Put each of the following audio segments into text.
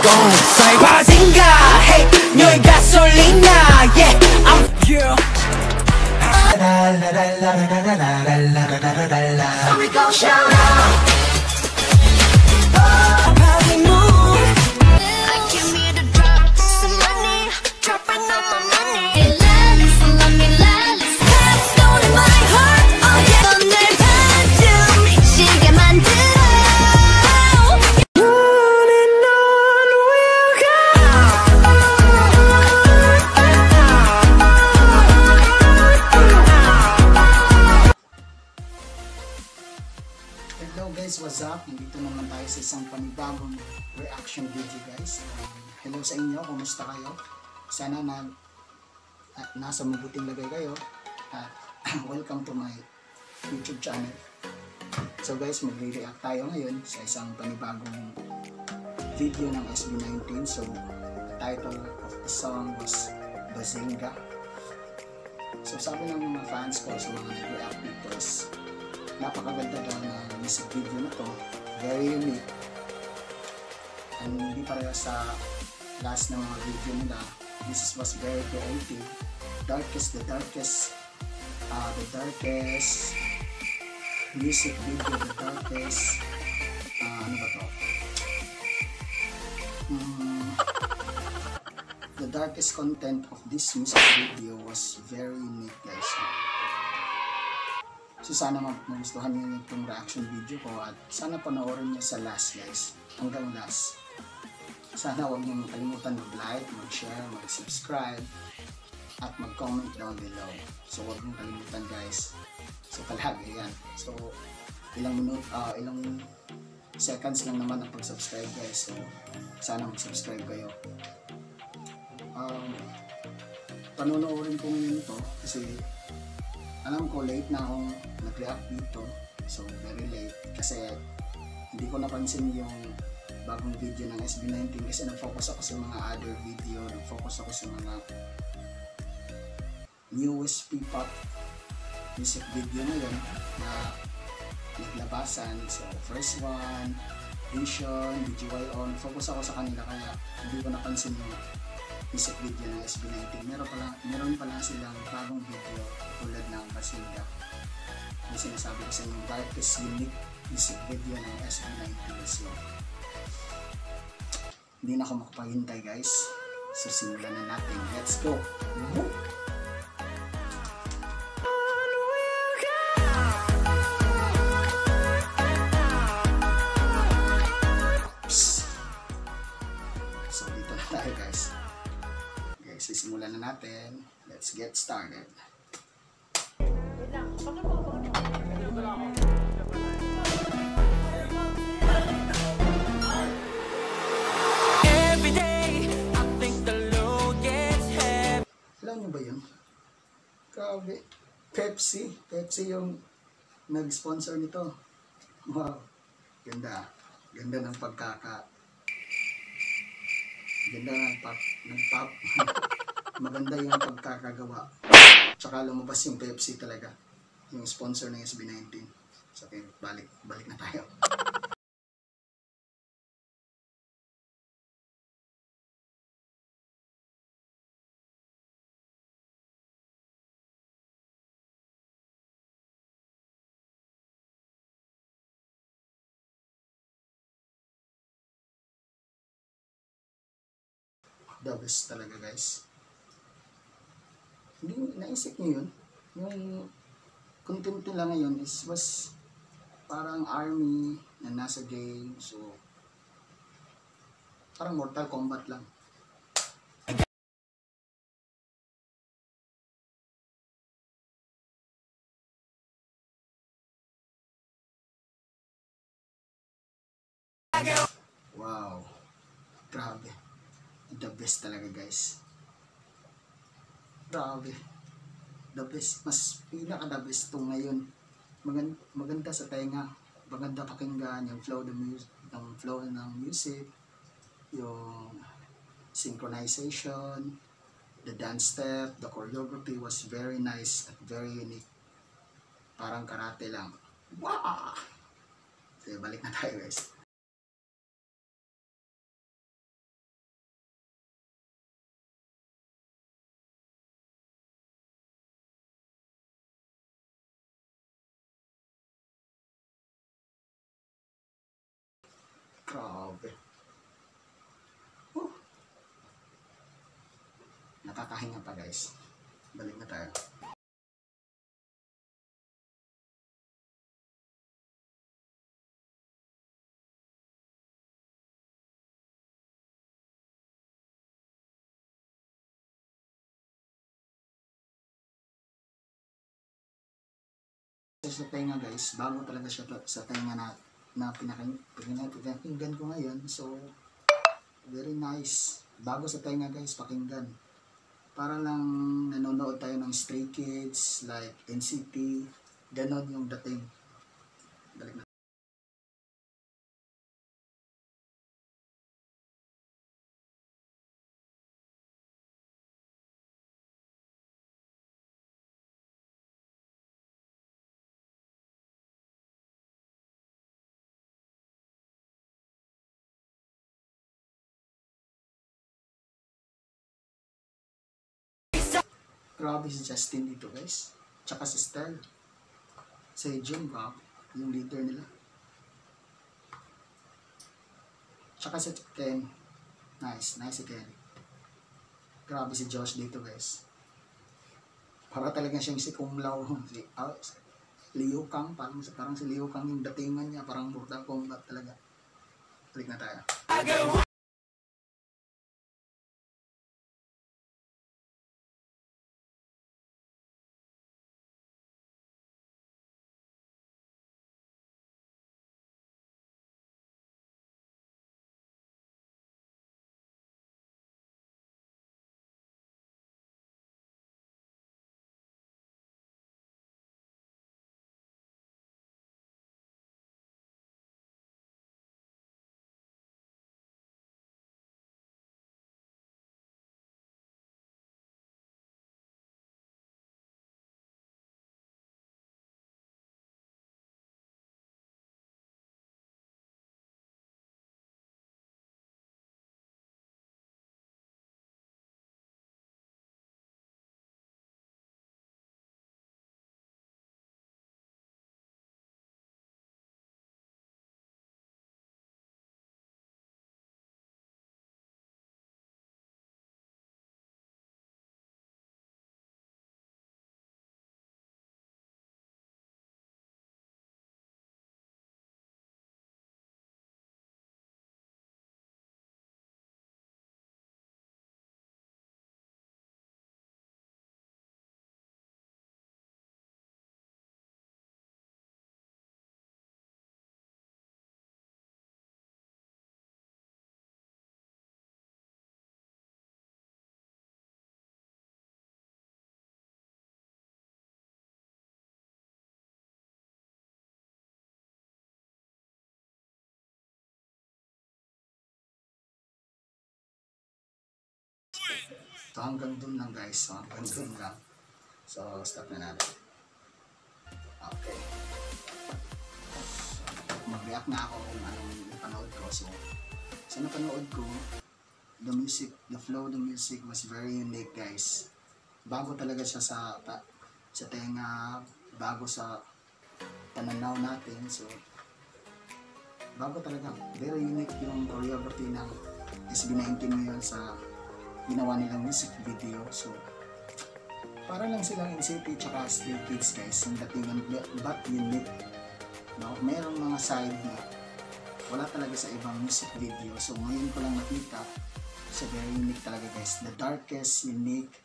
gon' say Bazinga, hey, 너의 가솔리나, yeah, I'm yeah. So we gon' shout out. Hello guys, what's up? Nandito naman tayo sa isang panibagong reaction video guys. Hello sa inyo, kumusta kayo? Sana nasa mabuting lagay kayo. Welcome to my YouTube channel. So guys, magre-react tayo ngayon sa isang panibagong video ng SB19. So the title of the song was Bazinga. So sabi ng mga fans ko sa mga nag-react dito is napakaganda daw na music video na to, very unique, and hindi pareha sa last na mga video nila. This was very creative, the darkest music video, the darkest ano ba to? The darkest content of this music video was very unique guys. So sana magustuhan niyo itong reaction video ko at sana panoorin niyo sa last guys, hanggang last. Sana huwag niyo kalimutan mag-like, mag-share, mag-subscribe at mag-comment down below. So huwag niyo kalimutan guys. So palagi yan. So ilang seconds lang naman ang pag-subscribe guys. So sana mag-subscribe kayo. Panonoorin ko ngayon ito kasi alam ko late na akong nag-react dito, so very late kasi hindi ko napansin yung bagong video ng SB19 kasi nag-focus ako sa mga other video, nag-focus ako sa mga newest P-pop music video ngayon na naglabasan. So first one, Vision, BGYO, focus ako sa kanila kaya hindi ko napansin yung music video ng SB19. Meron pala silang bagong video tulad ng Bazinga. Yung sinasabi ko sa inyo, darkest unique music video ng SB19. So, hindi na ako makapaghintay guys. So, simulan na natin. Let's go! Woo! So, dito na tayo guys. Sisimulan na natin. Let's get started. Alam nyo ba yun? Grabe. Pepsi yung nag-sponsor nito. Wow. Ganda. Ganda ng Ganda ng pop. Maganda yung pagkakagawa. Tsaka lumabas yung Pepsi talaga. Yung sponsor ng SB19. So, okay, balik na tayo. The best talaga guys. Hindi naisip niyo yun? Yung content nila ngayon was parang army na nasa game. So parang Mortal Kombat lang. Wow. Grabe. The best talaga guys. Grabe. The best. Mas pinaka the best to ngayon. Maganda sa tenga. Maganda pakinggan. Yung flow ng music. Yung synchronization. The dance step. The choreography was very nice at very unique. Parang karate lang. Wow! So balik na tayo guys. Grabe. Nakakahinga pa guys. Balik na tayo. Sa tenga guys, bago talaga siya sa tenga na pinakinggan ko ngayon. So, very nice. Bago sa tenga guys, pakinggan. Para lang nanonood tayo ng Stray Kids, like NCT, ganon yung dating. Balik na. Grabe si Justin dito guys. Tsaka si Stell. Si Jim, grabe. Yung leader nila. Tsaka si Ken. Nice si Ken. Grabe si Josh dito guys. Para talaga siyang si Kung Lao. Si Liu Kang. Parang si Liu Kang yung datingan niya. Parang Mortal Kombat talaga. Balik na tayo. So hanggang dun lang guys. So hanggang dun lang. So stop na natin. Okay. Mag-react na ako kung anong napanood ko. So sa napanood ko, the flow of the music was very unique guys. Bago talaga siya sa tenga, bago sa pananaw natin. So bago talaga. Very unique yung choreography ng SB19 ngayon sa ginawa nilang music video. So para lang silang NCT tsaka Stray Kids guys, yung datingan but unique. No, mayroong mga side na wala talaga sa ibang music video. So ngayon ko lang nakita. So very unique talaga guys. The darkest unique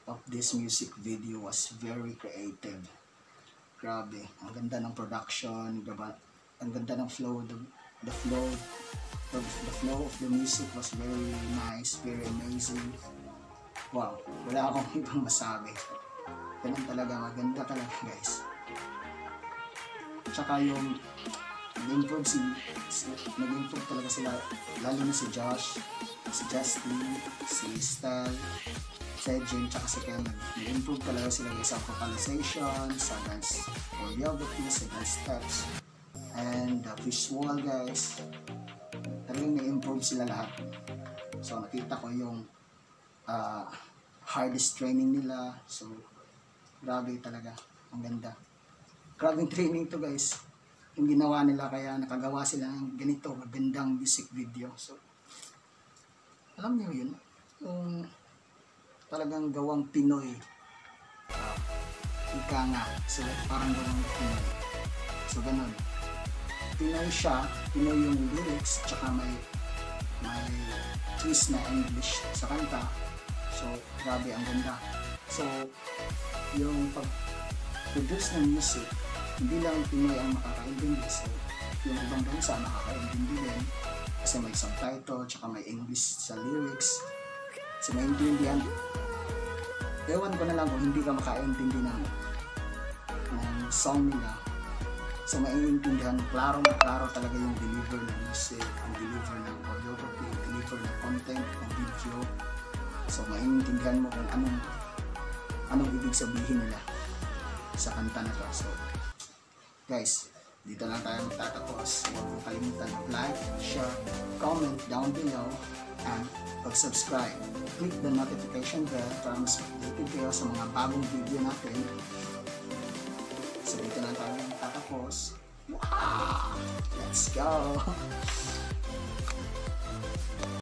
of this music video was very creative. Grabe, ang ganda ng production, ang ganda ng flow, the flow of the music was very nice, very amazing. Wow, wala akong ibang masabi. Ganun talaga, maganda talaga guys. Tsaka yung nag-improve talaga sila, lalo na si Josh, si Justin, si Stell, si Jim, tsaka si Ken. Nag-improve talaga sila sa vocalization, sa dance choreography, sa dance steps, and the visual guys. Talagang nag-improve sila lahat. So nakita ko yung hardest training nila. So grabe talaga, ang ganda. Grabing training to guys. yung ginawa nila, kaya nakagawa sila ng ganito magandang music video. So alam niyo yun, yung talagang gawang Pinoy, ika nga, so parang gawang Pinoy, so ganun, Pinoy siya, Pinoy yung lyrics, tsaka may twist na English sa kanta. So grabe, ang ganda. So yung pag-produce ng music, hindi lang Pinoy ang makakaintindi, so yung ibang bansa makakaintindi din kasi may subtitle tsaka may English sa lyrics, so maintindihan. Ewan ko na lang kung hindi ka makaintindi ng song nila, so maintindihan klaro talaga yung deliver ng music, ang deliver ng choreography, ang deliver ng content ng video. So maintindihan mo kung anong ibig sabihin nila sa kanta na to. So guys, dito lang tayo magtatapos. Huwag mo kalimutan like, share, comment down below, and pag-subscribe. Click the notification bell para mas updated kayo sa mga bagong video natin. So dito lang tayo magtatapos. Wow! Let's go!